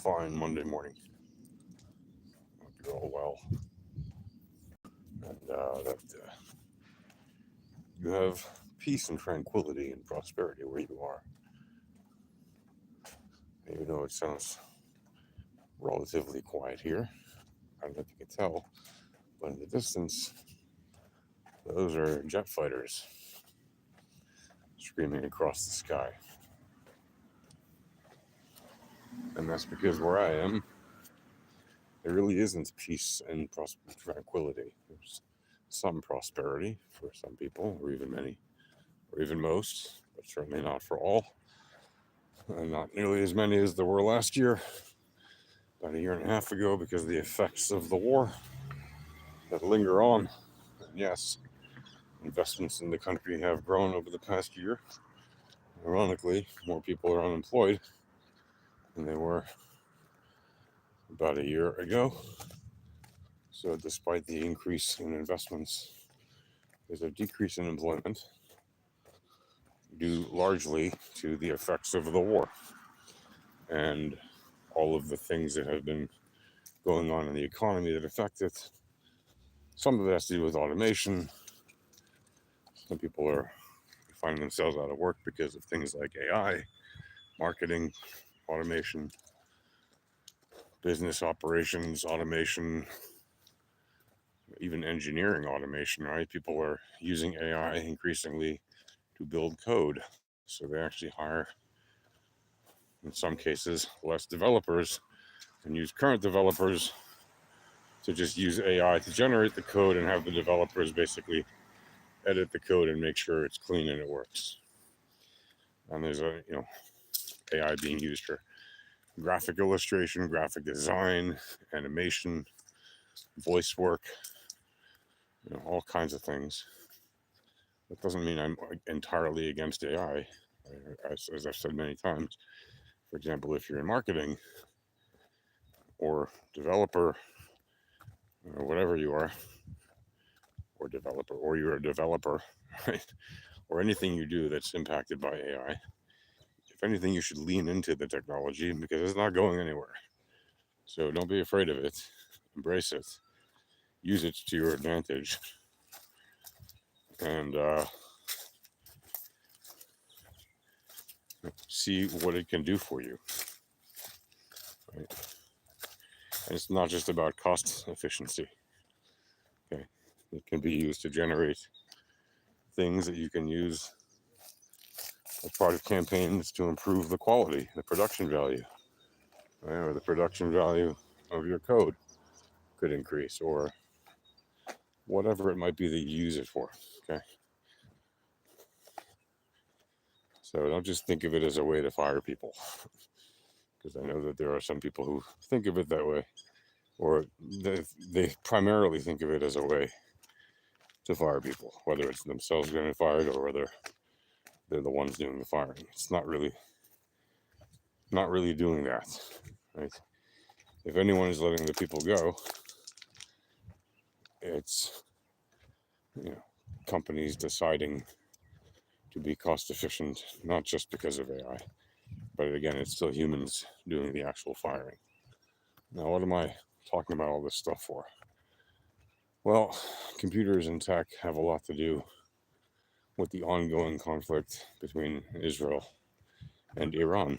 fine Monday morning. Hope you're all well, and that you have peace and tranquility and prosperity where you are. Even though it sounds relatively quiet here, I don't know if you can tell, but in the distance, those are jet fighters screaming across the sky. And that's because where I am, there really isn't peace and tranquility. There's some prosperity for some people, or even many, or even most, but certainly not for all. And not nearly as many as there were last year, about a year and a half ago, because of the effects of the war that linger on. And yes, investments in the country have grown over the past year. Ironically, more people are unemployed than they were about a year ago. So, despite the increase in investments, there's a decrease in employment due largely to the effects of the war and all of the things that have been going on in the economy that affect it. Some of it has to do with automation. Some people are finding themselves out of work because of things like AI, marketing, automation, business operations, automation, even engineering automation, right? People are using AI increasingly to build code. So they actually hire, in some cases, less developers and use current developers to just use AI to generate the code and have the developers basically edit the code and make sure it's clean and it works. And there's AI being used for graphic illustration, graphic design, animation, voice work, all kinds of things. That doesn't mean I'm entirely against AI. As I've said many times, for example, if you're in marketing or developer or whatever you are, or developer, or you're a developer, right? Or anything you do that's impacted by AI, if anything, you should lean into the technology because it's not going anywhere. So don't be afraid of it. Embrace it. Use it to your advantage. And see what it can do for you. Right? And it's not just about cost efficiency. Okay, it can be used to generate things that you can use as part of campaigns to improve the quality, the production value, right? Or the production value of your code could increase, or whatever it might be that you use it for. Okay, so don't just think of it as a way to fire people, because I know that there are some people who think of it that way, or they primarily think of it as a way to fire people, whether it's themselves getting fired or whether they're the ones doing the firing. It's not really doing that, right? If anyone is letting the people go, it's companies deciding to be cost efficient, not just because of AI, but again, it's still humans doing the actual firing. Now, what am I talking about all this stuff for? Well, computers and tech have a lot to do with the ongoing conflict between Israel and Iran.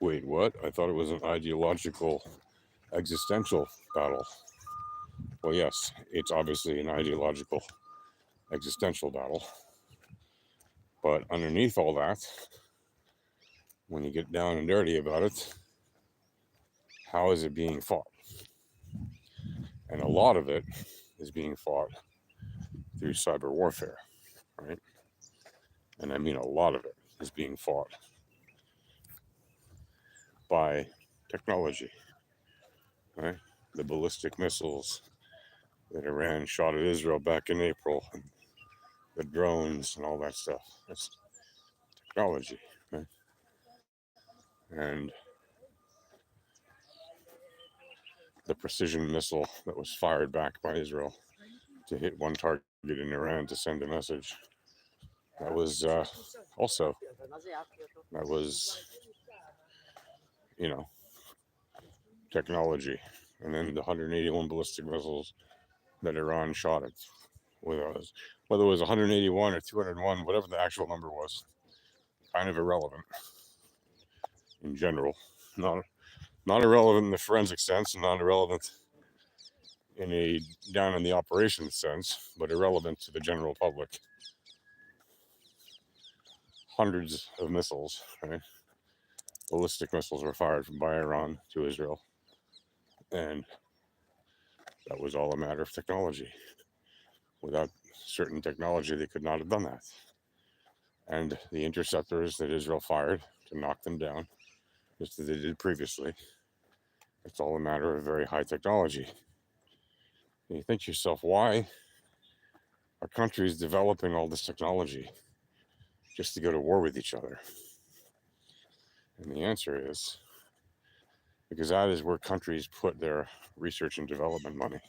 Wait, what? I thought it was an ideological, existential battle. Well, yes, it's obviously an ideological, existential battle. But underneath all that, when you get down and dirty about it, how is it being fought? And a lot of it is being fought through cyber warfare, right? And I mean a lot of it is being fought by technology, right? The ballistic missiles that Iran shot at Israel back in April, and the drones and all that stuff. That's technology, right? And the precision missile that was fired back by Israel to hit one target in Iran to send a message. That was also that was you know, technology. And then the 181 ballistic missiles that Iran shot at, whether it was 181 or 201, whatever the actual number was, kind of irrelevant in general. Not irrelevant in the forensic sense, and not irrelevant in a down in the operations sense, but irrelevant to the general public. Hundreds of missiles, right? Ballistic missiles were fired by Iran to Israel, and that was all a matter of technology. Without certain technology, they could not have done that. And the interceptors that Israel fired to knock them down, just as they did previously, it's all a matter of very high technology. And you think to yourself, why are countries developing all this technology just to go to war with each other? And the answer is because that is where countries put their research and development money.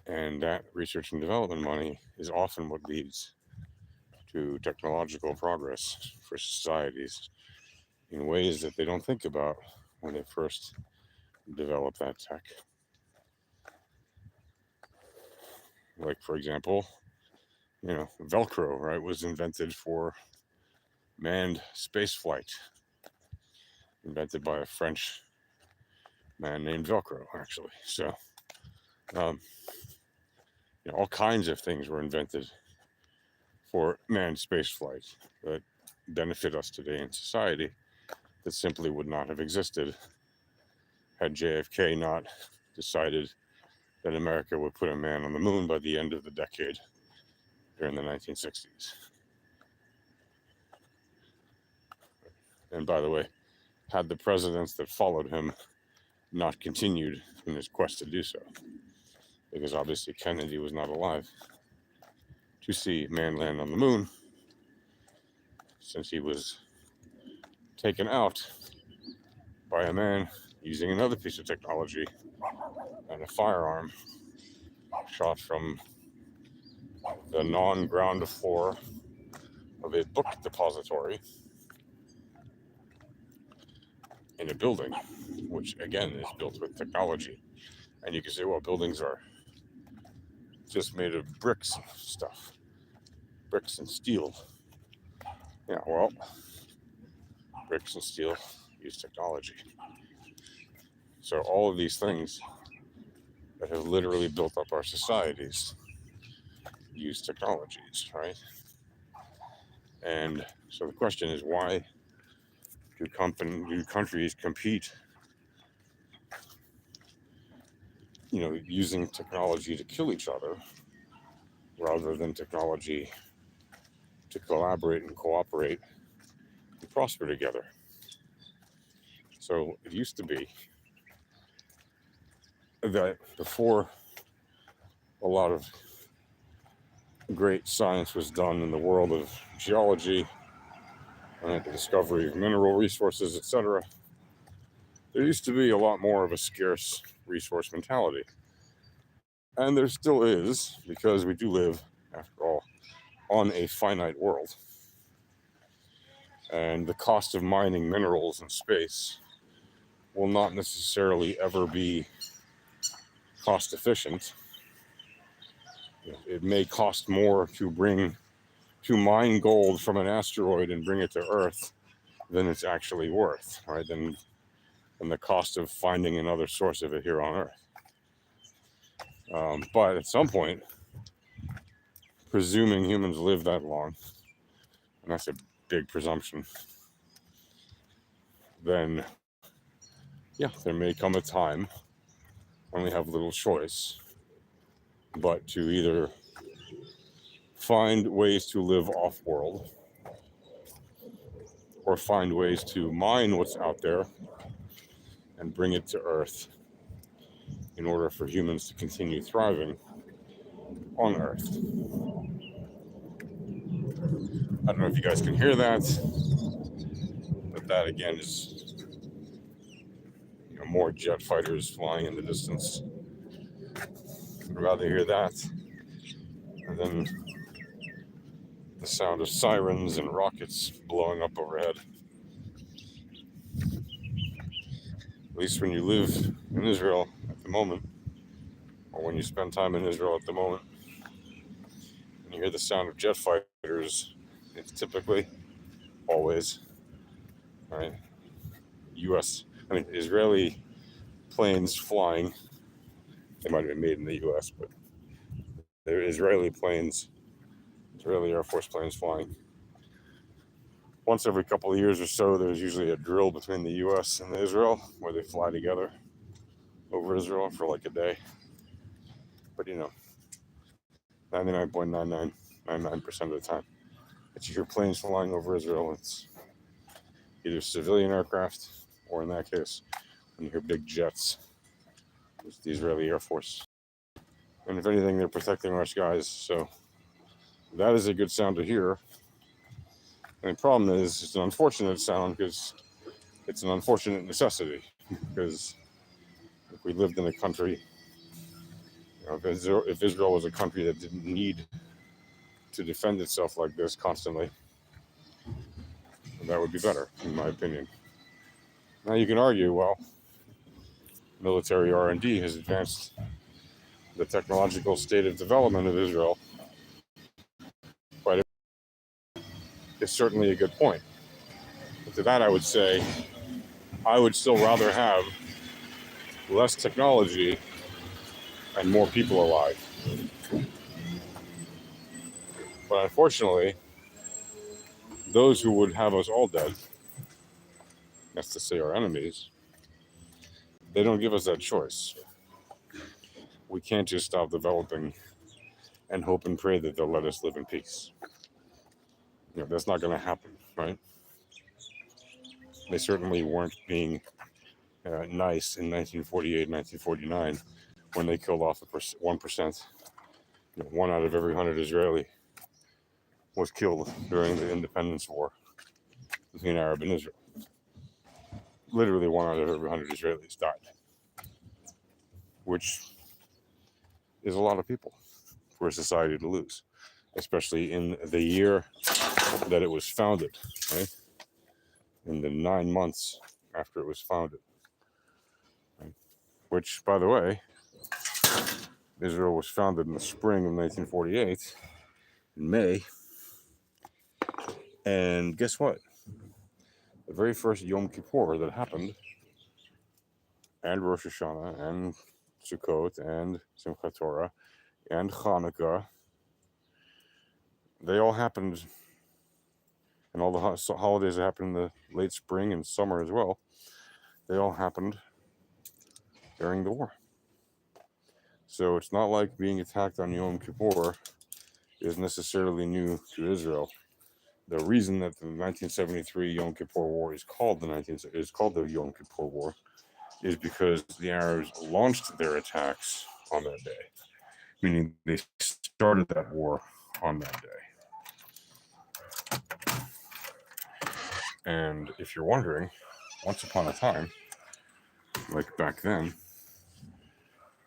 And that research and development money is often what leads to technological progress for societies in ways that they don't think about when they first develop that tech. Like, for example, Velcro, right, was invented for manned space flight, invented by a French man named Velcro, actually. So, all kinds of things were invented for manned space flight that benefit us today in society that simply would not have existed had JFK not decided that America would put a man on the moon by the end of the decade during the 1960s. And by the way, had the presidents that followed him not continued in his quest to do so, because obviously Kennedy was not alive to see man land on the moon, since he was taken out by a man using another piece of technology and a firearm shot from the non-ground floor of a book depository in a building, which again is built with technology. And you can say, well, buildings are just made of bricks and stuff, bricks and steel. Yeah, well, bricks and steel use technology. So all of these things that have literally built up our societies use technologies, right? And so the question is, why do countries compete, using technology to kill each other rather than technology to collaborate and cooperate and prosper together? So it used to be that before a lot of great science was done in the world of geology and the discovery of mineral resources, etc., there used to be a lot more of a scarce resource mentality. And there still is, because we do live, after all, on a finite world. And the cost of mining minerals in space will not necessarily ever be cost efficient. It may cost more to mine gold from an asteroid and bring it to Earth than it's actually worth, right? Than the cost of finding another source of it here on Earth. But at some point, presuming humans live that long, and that's a big presumption, then there may come a time when we have little choice but to either find ways to live off-world or find ways to mine what's out there and bring it to Earth in order for humans to continue thriving on Earth. I don't know if you guys can hear that, but that again is more jet fighters flying in the distance. I'd rather hear that than the sound of sirens and rockets blowing up overhead. least when you live in Israel at the moment, or when you spend time in Israel at the moment, when you hear the sound of jet fighters, it's typically, always, right, Israeli planes flying. They might have been made in the US, but they're Israeli planes, Israeli Air Force planes flying. Once every couple of years or so, there's usually a drill between the US and Israel where they fly together over Israel for like a day. But 99.9999% of the time, it's your planes flying over Israel. It's either civilian aircraft, or in that case, when you hear big jets, it's the Israeli Air Force. And if anything, they're protecting our skies. So that is a good sound to hear. And the problem is, it's an unfortunate sound because it's an unfortunate necessity. Because if we lived in a country, if Israel was a country that didn't need to defend itself like this constantly, that would be better, in my opinion. Now you can argue, well, military R&D has advanced the technological state of development of Israel, but it's certainly a good point. But to that I would say, I would still rather have less technology and more people alive. But unfortunately, those who would have us all dead, that's to say our enemies, they don't give us that choice. We can't just stop developing and hope and pray that they'll let us live in peace. That's not going to happen, right? They certainly weren't being nice in 1948, 1949, when they killed off the 1%. One out of every 100 Israeli was killed during the independence war between Arab and Israel. Literally 1 out of every 100 Israelis died, which is a lot of people for a society to lose, especially in the year that it was founded, right? In the 9 months after it was founded. Right? Which, by the way, Israel was founded in the spring of 1948, in May. And guess what? The very first Yom Kippur that happened, and Rosh Hashanah, and Sukkot, and Simchat Torah, and Hanukkah, they all happened, and all the holidays that happened in the late spring and summer as well, they all happened during the war. So it's not like being attacked on Yom Kippur is necessarily new to Israel. The reason that the 1973 Yom Kippur War is called the Yom Kippur War is because the Arabs launched their attacks on that day, meaning they started that war on that day. And if you're wondering, once upon a time, like back then,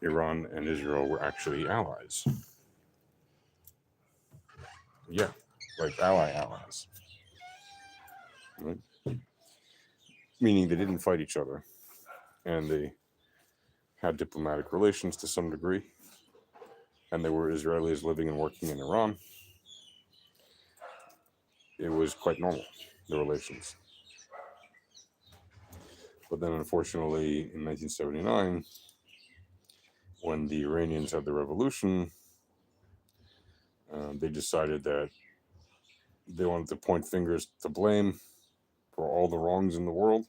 Iran and Israel were actually allies. Yeah, like allies. Right? Meaning they didn't fight each other, and they had diplomatic relations to some degree, and there were Israelis living and working in Iran. It was quite normal, the relations. But then, unfortunately, in 1979, when the Iranians had the revolution, they decided that they wanted to point fingers to blame for all the wrongs in the world.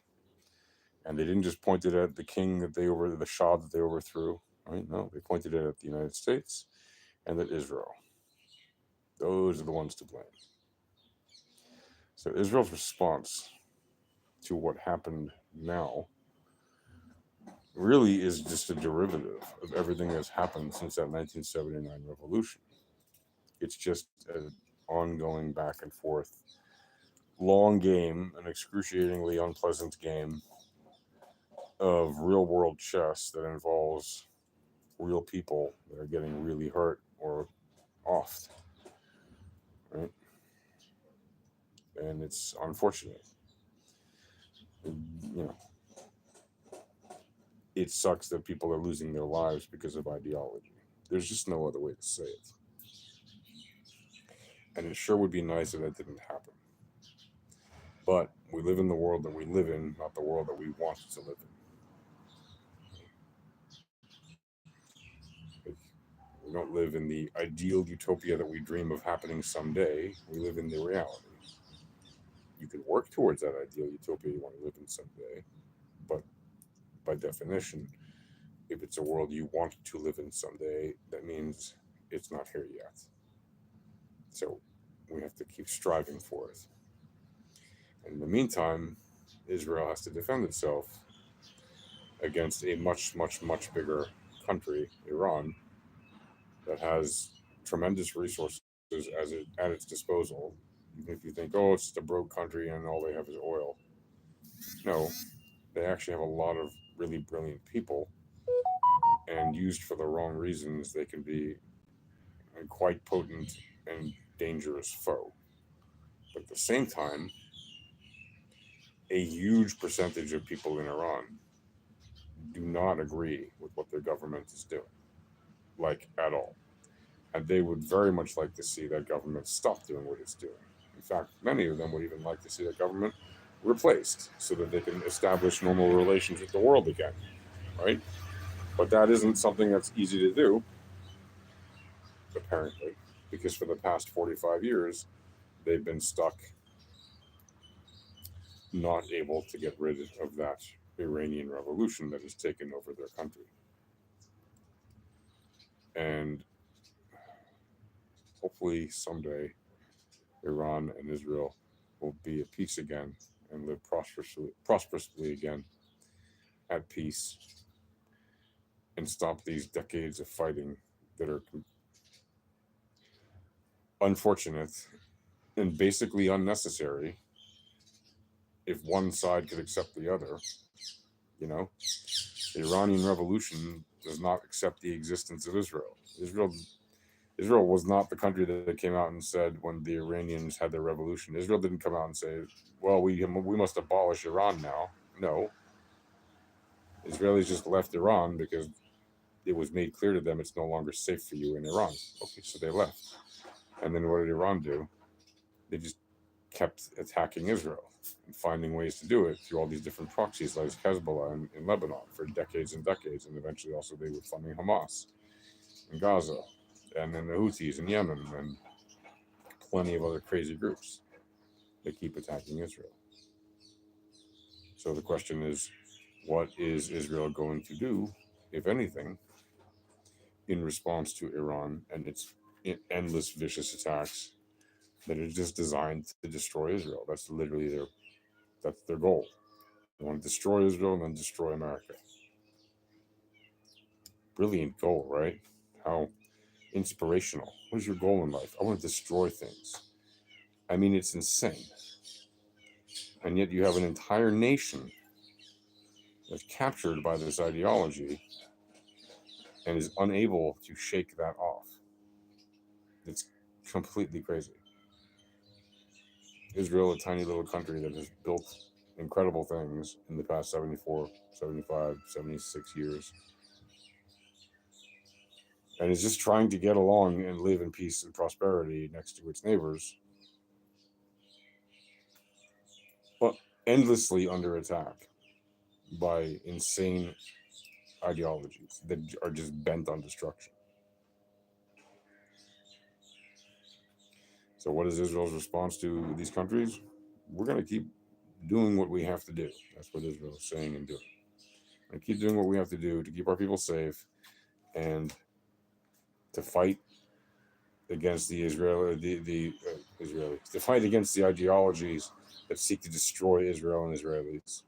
And they didn't just point it at the king the Shah that they overthrew. Right? No, they pointed it at the United States and at Israel. Those are the ones to blame. So Israel's response to what happened now really is just a derivative of everything that's happened since that 1979 revolution. It's just an ongoing back and forth, long game, an excruciatingly unpleasant game of real world chess that involves real people that are getting really hurt or offed. Right? And it's unfortunate. it sucks that people are losing their lives because of ideology. There's just no other way to say it. And it sure would be nice if that didn't happen. But we live in the world that we live in, not the world that we want to live in. Like, we don't live in the ideal utopia that we dream of happening someday. We live in the reality. You can work towards that ideal utopia you want to live in someday, but by definition, if it's a world you want to live in someday, that means it's not here yet. So we have to keep striving for it. In the meantime, Israel has to defend itself against a much, much, much bigger country, Iran, that has tremendous resources at its disposal. Even if you think, oh, it's just a broke country and all they have is oil. No, they actually have a lot of really brilliant people, and used for the wrong reasons, they can be a quite potent and dangerous foe. But at the same time, a huge percentage of people in Iran do not agree with what their government is doing, like at all. And they would very much like to see that government stop doing what it's doing. In fact, many of them would even like to see that government replaced so that they can establish normal relations with the world again, right? But that isn't something that's easy to do, apparently, because for the past 45 years, they've been stuck not able to get rid of that Iranian revolution that has taken over their country. And hopefully someday Iran and Israel will be at peace again and live prosperously again at peace and stop these decades of fighting that are unfortunate and basically unnecessary if one side could accept the other. You know, the Iranian Revolution does not accept the existence of Israel. Israel was not the country that came out and said when the Iranians had their revolution. Israel didn't come out and say, "Well, we must abolish Iran now." No, Israelis just left Iran because it was made clear to them it's no longer safe for you in Iran. Okay, so they left. And then what did Iran do? They just kept attacking Israel and finding ways to do it through all these different proxies like Hezbollah in Lebanon for decades and decades. And eventually also they were funding Hamas in Gaza, and then the Houthis in Yemen, and plenty of other crazy groups that keep attacking Israel. So the question is, what is Israel going to do, if anything, in response to Iran and its endless vicious attacks that are just designed to destroy Israel? That's literally their goal. They want to destroy Israel and then destroy America. Brilliant goal, right? How inspirational. What is your goal in life? I want to destroy things. I mean, it's insane. And yet you have an entire nation that's captured by this ideology and is unable to shake that off. It's completely crazy. Israel, a tiny little country that has built incredible things in the past 74, 75, 76 years, and is just trying to get along and live in peace and prosperity next to its neighbors, but endlessly under attack by insane ideologies that are just bent on destruction. So what is Israel's response to these countries? We're going to keep doing what we have to do. That's what Israel is saying and doing. And keep doing what we have to do to keep our people safe and to fight against the Israelis, to fight against the ideologies that seek to destroy Israel and Israelis.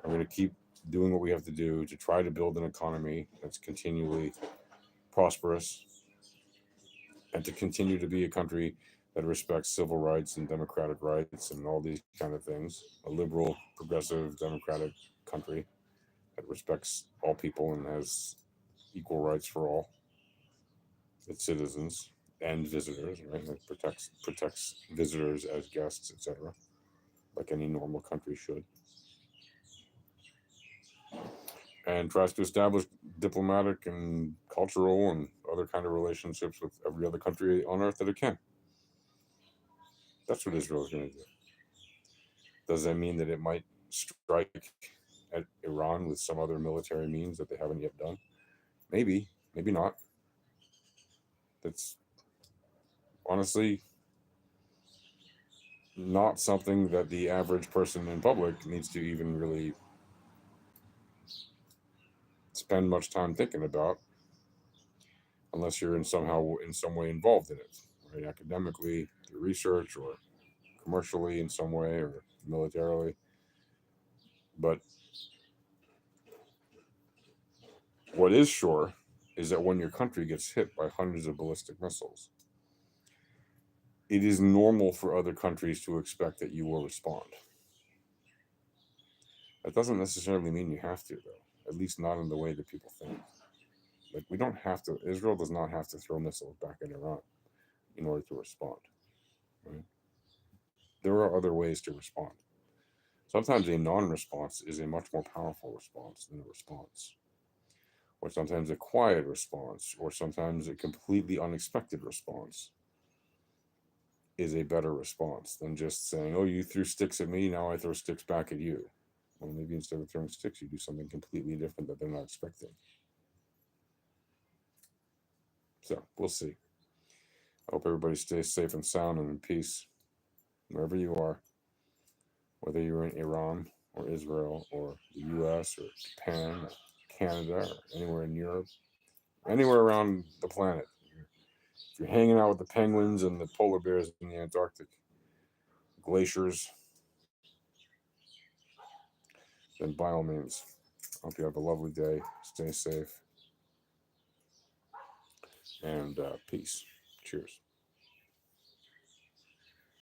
We're going to keep doing what we have to do to try to build an economy that's continually prosperous and to continue to be a country that respects civil rights and democratic rights and all these kind of things. A liberal, progressive, democratic country that respects all people and has equal rights for all its citizens and visitors, right? That protects visitors as guests, etc., like any normal country should. and tries to establish diplomatic and cultural and other kind of relationships with every other country on earth that it can. That's what Israel is going to do. Does that mean that it might strike at Iran with some other military means that they haven't yet done? Maybe, maybe not. That's honestly not something that the average person in public needs to even really spend much time thinking about, unless you're in some way involved in it, right? Academically, through research, or commercially in some way, or militarily. But what is sure is that when your country gets hit by hundreds of ballistic missiles, it is normal for other countries to expect that you will respond. That doesn't necessarily mean you have to, though, at least not in the way that people think. Like, we don't have to, Israel does not have to throw missiles back at Iran in order to respond. Right? There are other ways to respond. Sometimes a non response is a much more powerful response than a response, or sometimes a quiet response, or sometimes a completely unexpected response is a better response than just saying, oh, you threw sticks at me, now I throw sticks back at you. Well, maybe instead of throwing sticks, you do something completely different that they're not expecting. So we'll see. I hope everybody stays safe and sound and in peace wherever you are, whether you're in Iran or Israel or the US or Japan or Canada or anywhere in Europe, anywhere around the planet. If you're hanging out with the penguins and the polar bears in the Antarctic glaciers, then by all means, I hope you have a lovely day. Stay safe and peace. Cheers.